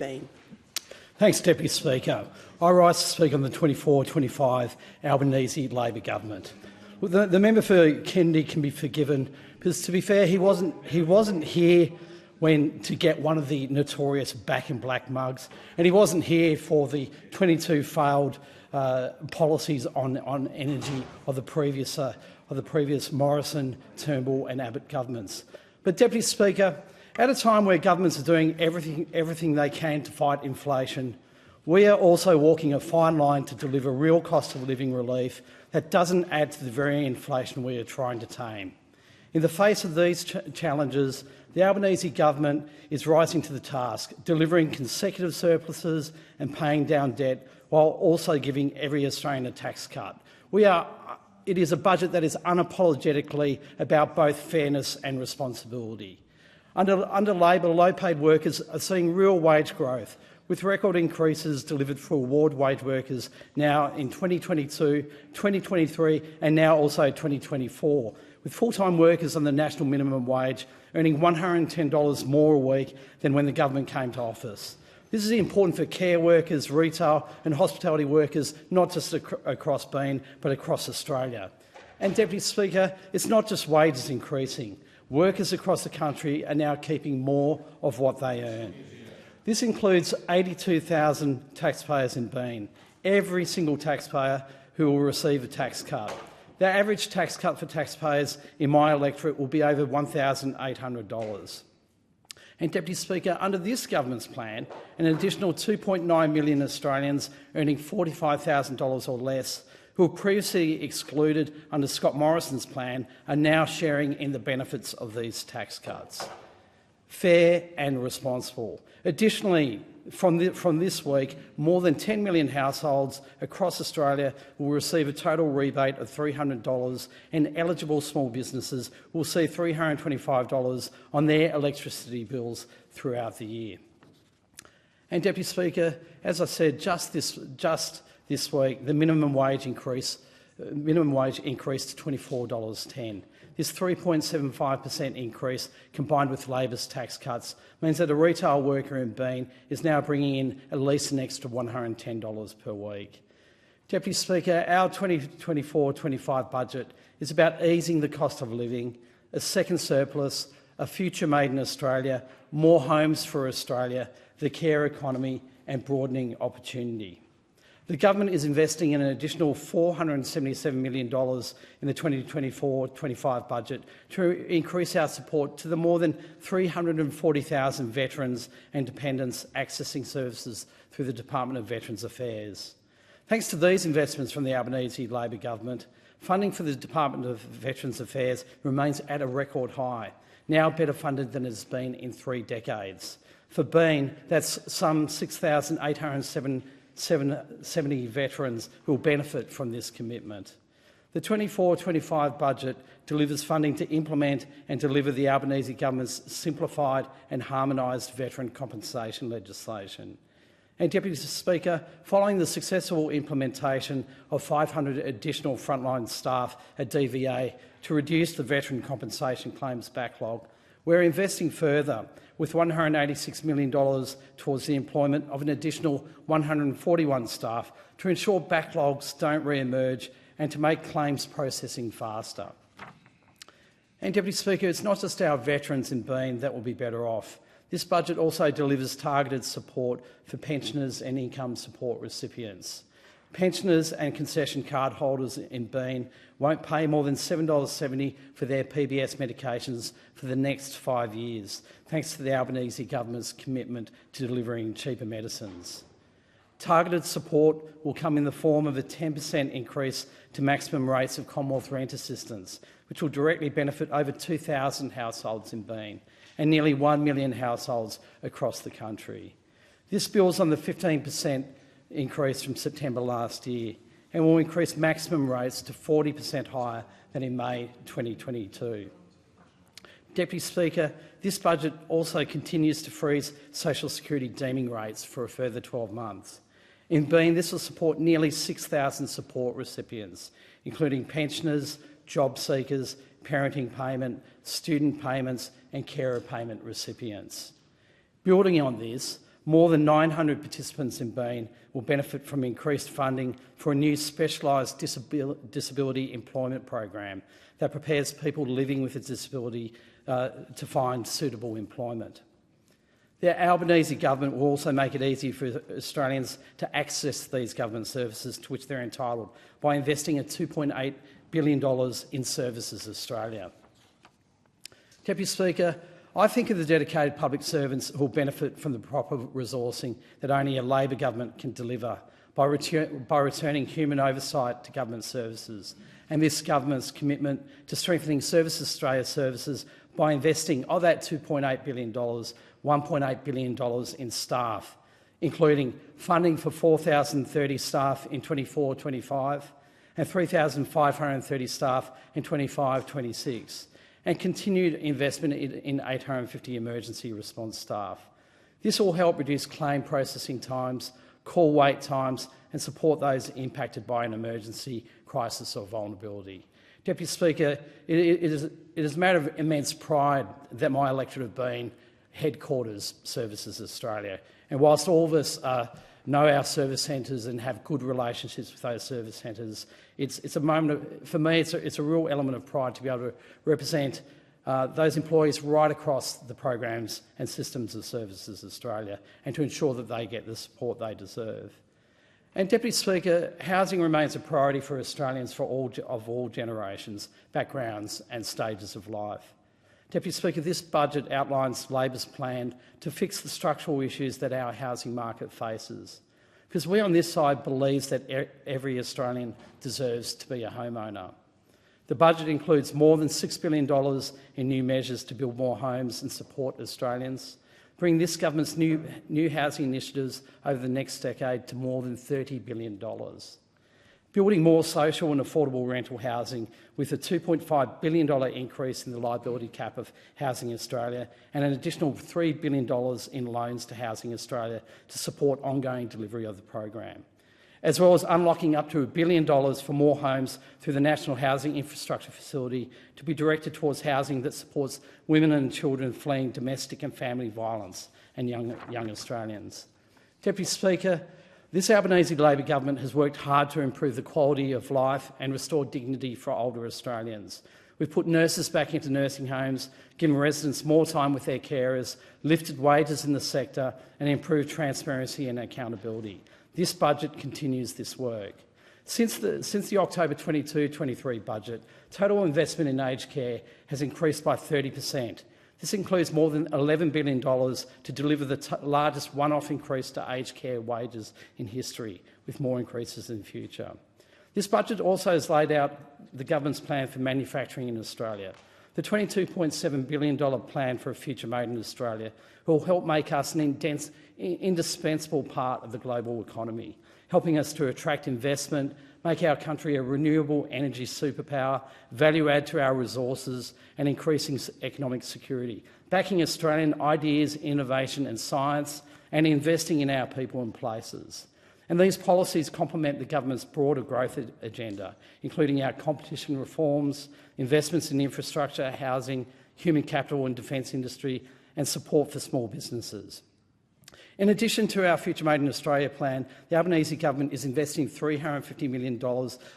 Bean. Thanks, Deputy Speaker. I rise to speak on the 24-25 Albanese Labor government. The member for Kennedy can be forgiven because, to be fair, he wasn't here to get one of the notorious Back in Black mugs, and he wasn't here for the 22 failed policies on energy of the previous Morrison, Turnbull and Abbott governments. But, Deputy Speaker, at a time where governments are doing everything they can to fight inflation, we are also walking a fine line to deliver real cost of living relief that doesn't add to the very inflation we are trying to tame. In the face of these challenges, the Albanese government is rising to the task, delivering consecutive surpluses and paying down debt while also giving every Australian a tax cut. It is a budget that is unapologetically about both fairness and responsibility. Under Labor, low-paid workers are seeing real wage growth, with record increases delivered for award wage workers now in 2022, 2023 and now also 2024, with full-time workers on the national minimum wage earning $110 more a week than when the government came to office. This is important for care workers, retail and hospitality workers, not just across Bean, but across Australia. And, Deputy Speaker, it's not just wages increasing. Workers across the country are now keeping more of what they earn. This includes 82,000 taxpayers in Bean, every single taxpayer who will receive a tax cut. The average tax cut for taxpayers in my electorate will be over $1,800. And, Deputy Speaker, under this government's plan, an additional 2.9 million Australians earning $45,000 or less who were previously excluded under Scott Morrison's plan are now sharing in the benefits of these tax cuts. Fair and responsible. Additionally, from this week, more than 10 million households across Australia will receive a total rebate of $300 and eligible small businesses will see $325 on their electricity bills throughout the year. And, Deputy Speaker, as I said, just this week, the minimum wage increased to $24.10. This 3.75% increase, combined with Labor's tax cuts, means that a retail worker in Bean is now bringing in at least an extra $110 per week. Deputy Speaker, our 2024-25 budget is about easing the cost of living, a second surplus, a future made in Australia, more homes for Australia, the care economy and broadening opportunity. The government is investing in an additional $477 million in the 2024-25 budget to increase our support to the more than 340,000 veterans and dependents accessing services through the Department of Veterans Affairs. Thanks to these investments from the Albanese Labor government, funding for the Department of Veterans Affairs remains at a record high, now better funded than it has been in 3 decades. For Bean, that's some 6,870 veterans who will benefit from this commitment. The 24-25 budget delivers funding to implement and deliver the Albanese government's simplified and harmonised veteran compensation legislation. And, Deputy Speaker, following the successful implementation of 500 additional frontline staff at DVA to reduce the veteran compensation claims backlog, we're investing further with $186 million towards the employment of an additional 141 staff to ensure backlogs don't re-emerge and to make claims processing faster. And, Deputy Speaker, it's not just our veterans in Bean that will be better off. This budget also delivers targeted support for pensioners and income support recipients. Pensioners and concession card holders in Bean won't pay more than $7.70 for their PBS medications for the next 5 years, thanks to the Albanese government's commitment to delivering cheaper medicines. Targeted support will come in the form of a 10% increase to maximum rates of Commonwealth rent assistance, which will directly benefit over 2,000 households in Bean and nearly 1 million households across the country. This builds on the 15% increase from September last year and will increase maximum rates to 40% higher than in May 2022. Deputy Speaker, this budget also continues to freeze social security deeming rates for a further 12 months. In Bean, this will support nearly 6,000 support recipients, including pensioners, job seekers, parenting payment, student payments and carer payment recipients. Building on this, More than 900 participants in Bean will benefit from increased funding for a new specialised disability employment program that prepares people living with a disability to find suitable employment. The Albanese government will also make it easy for Australians to access these government services to which they're entitled by investing $2.8 billion in Services Australia. Deputy Speaker, I think of the dedicated public servants who will benefit from the proper resourcing that only a Labor government can deliver by returning human oversight to government services, and this government's commitment to strengthening Services Australia services by investing of that $2.8 billion, $1.8 billion in staff, including funding for 4,030 staff in 24-25 and 3,530 staff in 25-26, and continued investment in 850 emergency response staff. This will help reduce claim processing times, call wait times, and support those impacted by an emergency, crisis or vulnerability. Deputy Speaker, it is a matter of immense pride that my electorate have been headquarters Services Australia. And whilst all of us know our service centres and have good relationships with those service centres, it's a moment for me. It's a real element of pride to be able to represent those employees right across the programs and systems of Services Australia, and to ensure that they get the support they deserve. And Deputy Speaker, housing remains a priority for Australians of all generations, backgrounds and stages of life. Deputy Speaker, this budget outlines Labor's plan to fix the structural issues that our housing market faces, because we on this side believe that every Australian deserves to be a homeowner. The budget includes more than $6 billion in new measures to build more homes and support Australians, bring this government's new housing initiatives over the next decade to more than $30 billion. Building more social and affordable rental housing with a $2.5 billion increase in the liability cap of Housing Australia and an additional $3 billion in loans to Housing Australia to support ongoing delivery of the program, as well as unlocking up to $1 billion for more homes through the National Housing Infrastructure Facility to be directed towards housing that supports women and children fleeing domestic and family violence and young Australians. Deputy Speaker, this Albanese Labor government has worked hard to improve the quality of life and restore dignity for older Australians. We've put nurses back into nursing homes, given residents more time with their carers, lifted wages in the sector and improved transparency and accountability. This budget continues this work. Since the October 22-23 budget, total investment in aged care has increased by 30%. This includes more than $11 billion to deliver the largest one-off increase to aged care wages in history, with more increases in the future. This budget also has laid out the government's plan for manufacturing in Australia. The $22.7 billion plan for a future made in Australia will help make us an indispensable part of the global economy, helping us to attract investment, make our country a renewable energy superpower, value add to our resources and increasing economic security, backing Australian ideas, innovation and science, and investing in our people and places. And these policies complement the government's broader growth agenda, including our competition reforms, investments in infrastructure, housing, human capital and defence industry, and support for small businesses. In addition to our Future Made in Australia plan, the Albanese government is investing $350 million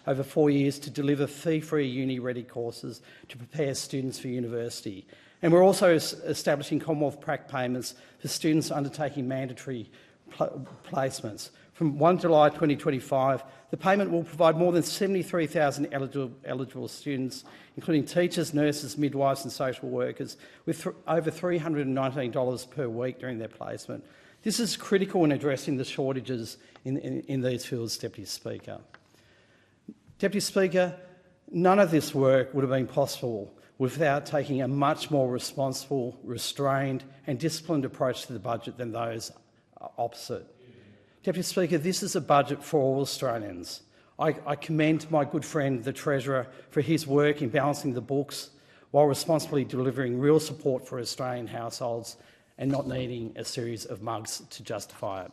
over 4 years to deliver fee-free uni-ready courses to prepare students for university. And we're also establishing Commonwealth prac payments for students undertaking mandatory placements. From 1 July 2025, the payment will provide more than 73,000 eligible students, including teachers, nurses, midwives and social workers, with over $319 per week during their placement. This is critical in addressing the shortages in these fields, Deputy Speaker. Deputy Speaker, none of this work would have been possible without taking a much more responsible, restrained and disciplined approach to the budget than those opposite. Deputy Speaker, this is a budget for all Australians. I commend my good friend, the Treasurer, for his work in balancing the books while responsibly delivering real support for Australian households and not needing a series of mugs to justify it.